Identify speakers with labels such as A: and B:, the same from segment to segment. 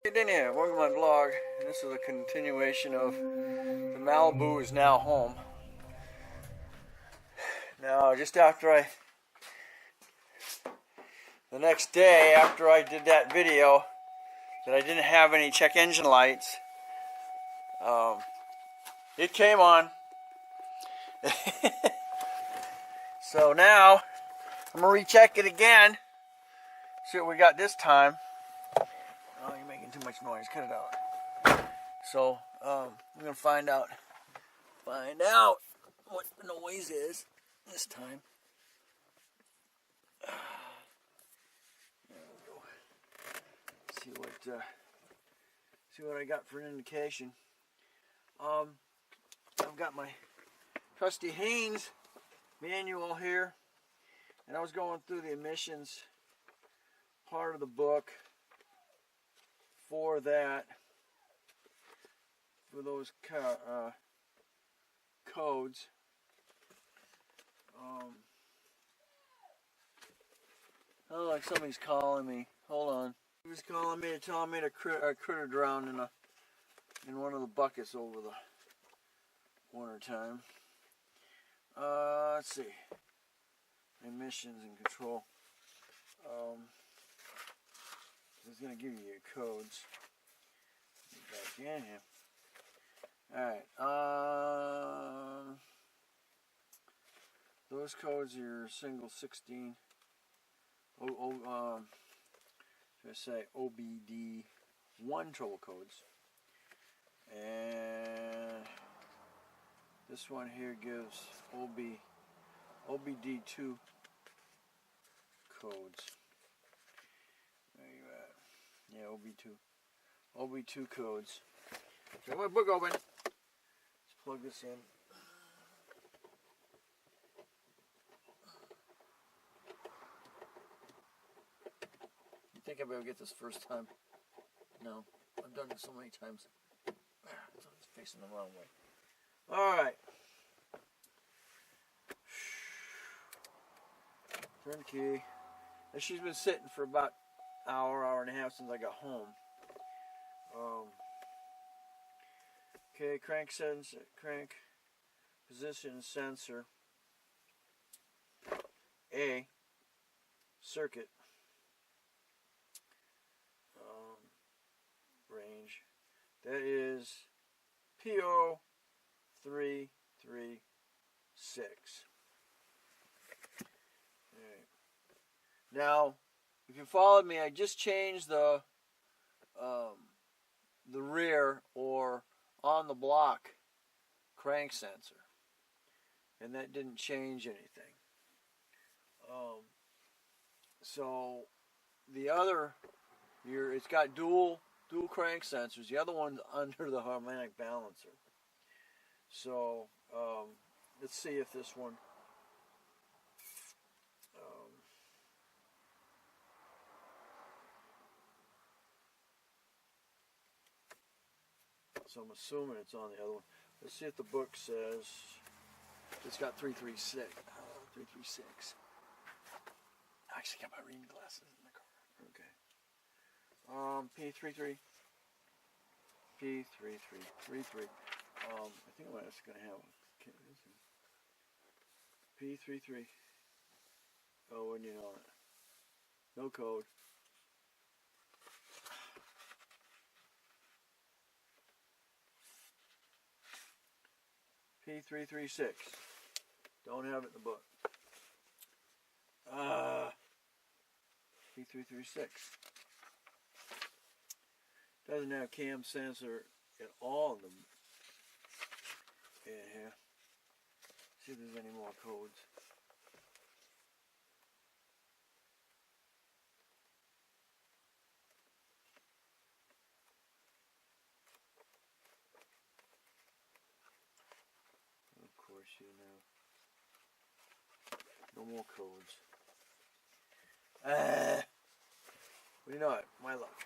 A: In here, welcome to my vlog, and this is a continuation of the Malibu is now home. Now, just after the next day after I did that video that I didn't have any check engine lights, it came on. So now I'm gonna recheck it again, see what we got this time. Oh, you're making too much noise. Cut it out. So, we're gonna find out what the noise is this time. There we go. See what I got for an indication. I've got my trusty Haynes manual here, and I was going through the emissions part of the book. For those codes. Oh, like somebody's calling me. Hold on. He was calling me, telling me a critter drowned in one of the buckets over the winter time. Let's see. Emissions and control. It's going to give you your codes. Get back in here. Alright. Those codes are single 16. Should I say OBD1 trouble codes. And this one here gives OBD2 codes. Yeah, OB2 codes. So I have my book open. Let's plug this in. You think I'll be able to get this first time? No, I've done it so many times. It's facing the wrong way. All right. Turn the key. And she's been sitting for about hour and a half since I got home. Okay, crank position sensor A, circuit, range. That is P0336. Right. Now, if you followed me, I just changed the rear or on the block crank sensor, and that didn't change anything. So the other, it's got dual crank sensors. The other one's under the harmonic balancer. So let's see if this one. So I'm assuming it's on the other one. Let's see if the book says it's got 336. 336. I actually got my reading glasses in the car. Okay. P33. P3333. I think I'm actually going to have P33. Oh, when you know it. No code. P336. Don't have it in the book. P336. Doesn't have cam sensor at all in here. See if there's any more codes. You know, no more codes. Well, you know what? My luck.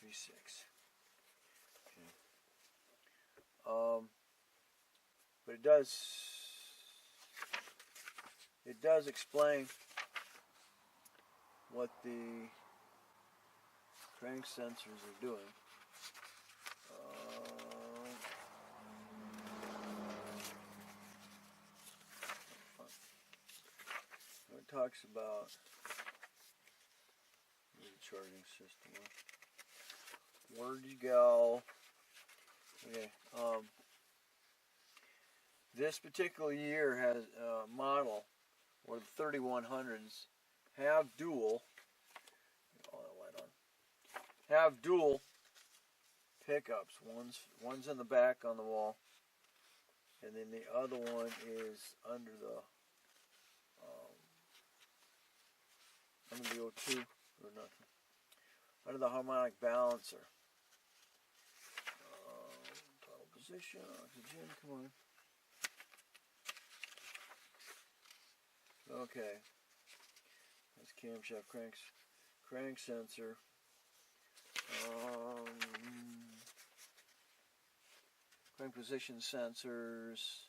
A: 36. Okay. But it does explain what the crank sensors are doing. It talks about the charging system. Where'd you go? Okay. This particular year has a model where the 3100s have dual. All that light on. Have dual pickups. One's in the back on the wall, and then the other one is under the O2 or nothing. Under the harmonic balancer. Throttle position, oxygen, come on. Okay. That's camshaft crank sensor. Crank position sensors.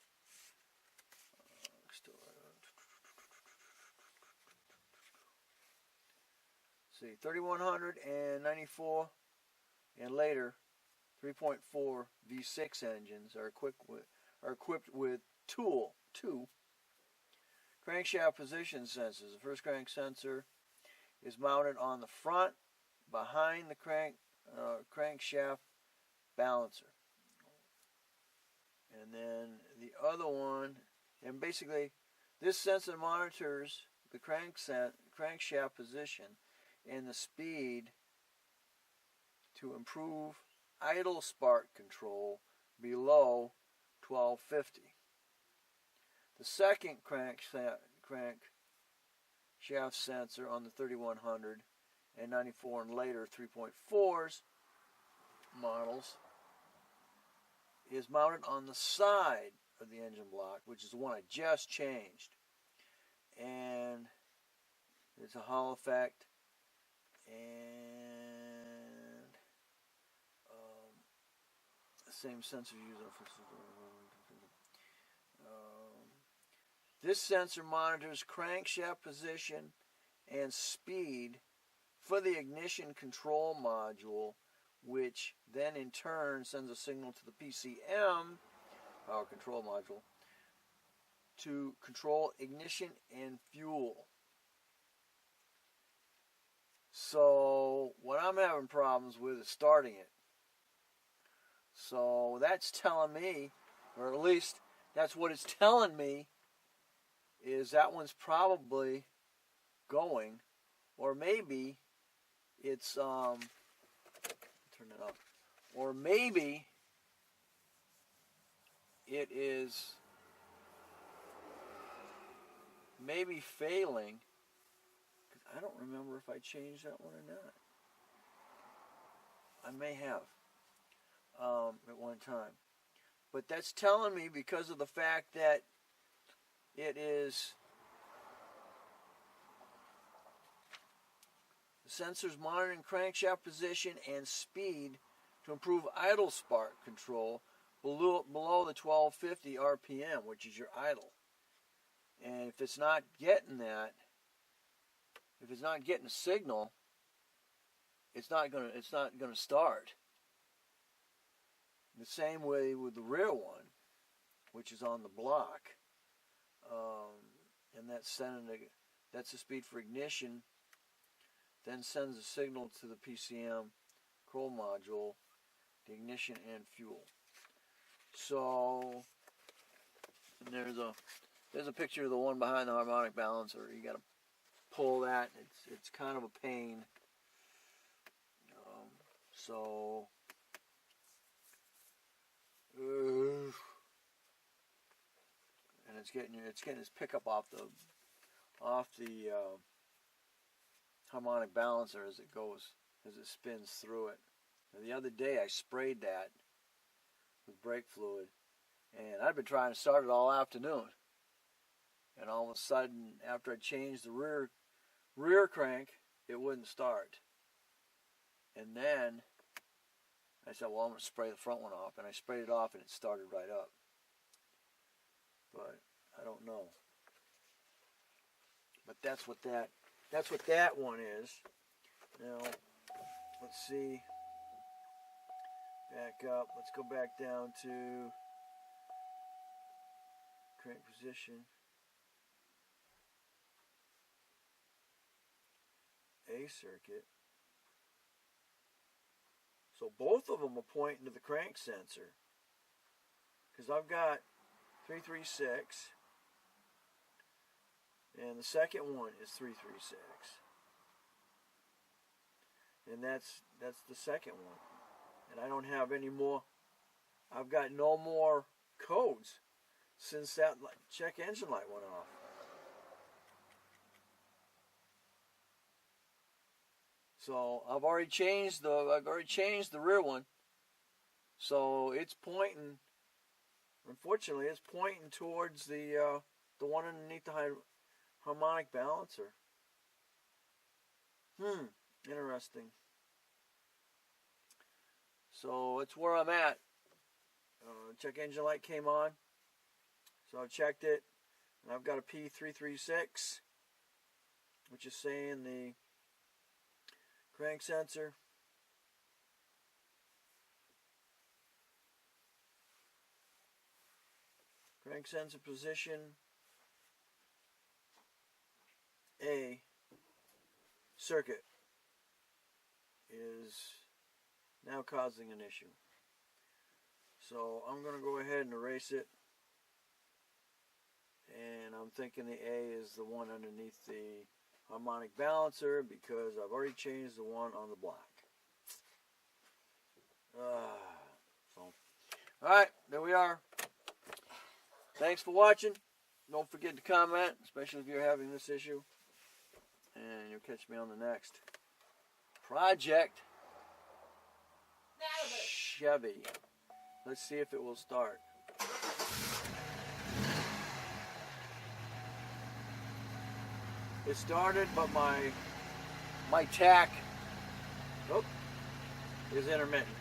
A: See, 3100 and 94 and later 3.4 V6 engines are equipped with two crankshaft position sensors. The first crank sensor is mounted on the front behind the crankshaft balancer. And then the other one, and basically this sensor monitors the crankshaft position and the speed to improve idle spark control below 1250. The second crankshaft sensor on the 3100 and 94 and later 3.4s models is mounted on the side of the engine block, which is the one I just changed. And it's a Hall effect, and the same sensor used. This sensor monitors crankshaft position and speed for the ignition control module, which then in turn sends a signal to the PCM, power control module, to control ignition and fuel. So what I'm having problems with is starting it. So that's telling me, or at least that's what it's telling me, is that one's probably going, or maybe it's turn it up, or maybe it is maybe failing. I don't remember if I changed that one or not. I may have at one time. But that's telling me because of the fact that it is the sensors monitoring crankshaft position and speed to improve idle spark control below the 1250 RPM, which is your idle. And if it's not getting that, if it's not getting a signal, it's not gonna start. The same way with the rear one, which is on the block, and that's the speed for ignition. Then sends a signal to the PCM control module, the ignition and fuel. So there's a picture of the one behind the harmonic balancer. You got to pull that. It's kind of a pain. And it's getting its pickup off the harmonic balancer as it spins through it. And the other day I sprayed that with brake fluid, and I'd been trying to start it all afternoon. And all of a sudden, after I changed the rear crank, it wouldn't start. And then I said, well, I'm going to spray the front one off. And I sprayed it off, and it started right up. But I don't know. But that's what that one is. Now, let's see. Back up. Let's go back down to crank position. A circuit. So both of them are pointing to the crank sensor. Because I've got 336. And the second one is 336. And that's the second one. And I don't have any more. I've got no more codes since that check engine light went off. So I've already changed the rear one. So it's pointing. Unfortunately, it's pointing towards the one underneath the harmonic balancer. Interesting. So that's where I'm at. Check engine light came on. So I checked it. And I've got a P336, which is saying the crank sensor. Crank sensor position A circuit is now causing an issue. So I'm going to go ahead and erase it. And I'm thinking the A is the one underneath the harmonic balancer because I've already changed the one on the black. Alright, there we are. Thanks for watching. Don't forget to comment, especially if you're having this issue. And you'll catch me on the next project. Chevy. Let's see if it will start. It started, but my tack is intermittent.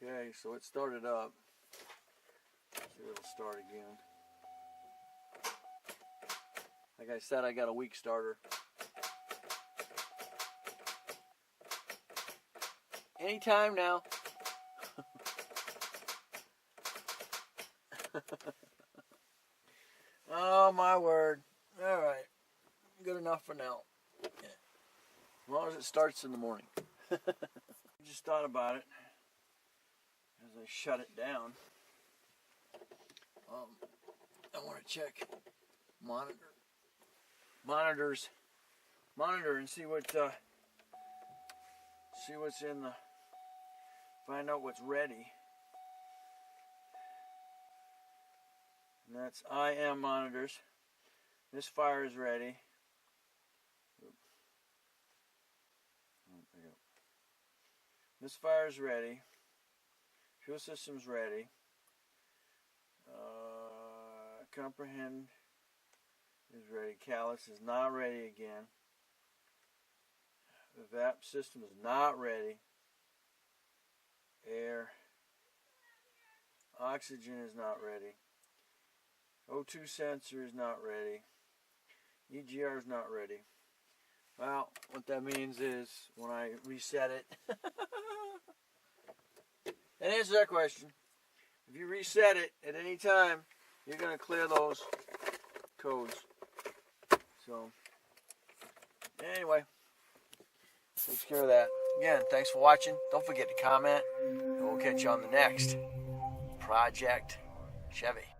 A: Okay, so it started up. Let's see if it'll start again. Like I said, I got a weak starter. Anytime now. Oh my word. Alright. Good enough for now. As long as it starts in the morning. I just thought about it as I shut it down. I want to check monitor and see what's in the, find out what's ready. And that's IM monitors. This fire is ready. This fire is ready. Fuel system's ready. Comprehend is ready. Callus is not ready again. The VAP system is not ready. Air. Oxygen is not ready. O2 sensor is not ready. EGR is not ready. Well, what that means is when I reset it, and answer that question, if you reset it at any time, you're going to clear those codes. So, anyway, takes care of that. Again, thanks for watching. Don't forget to comment, and we'll catch you on the next Project Chevy.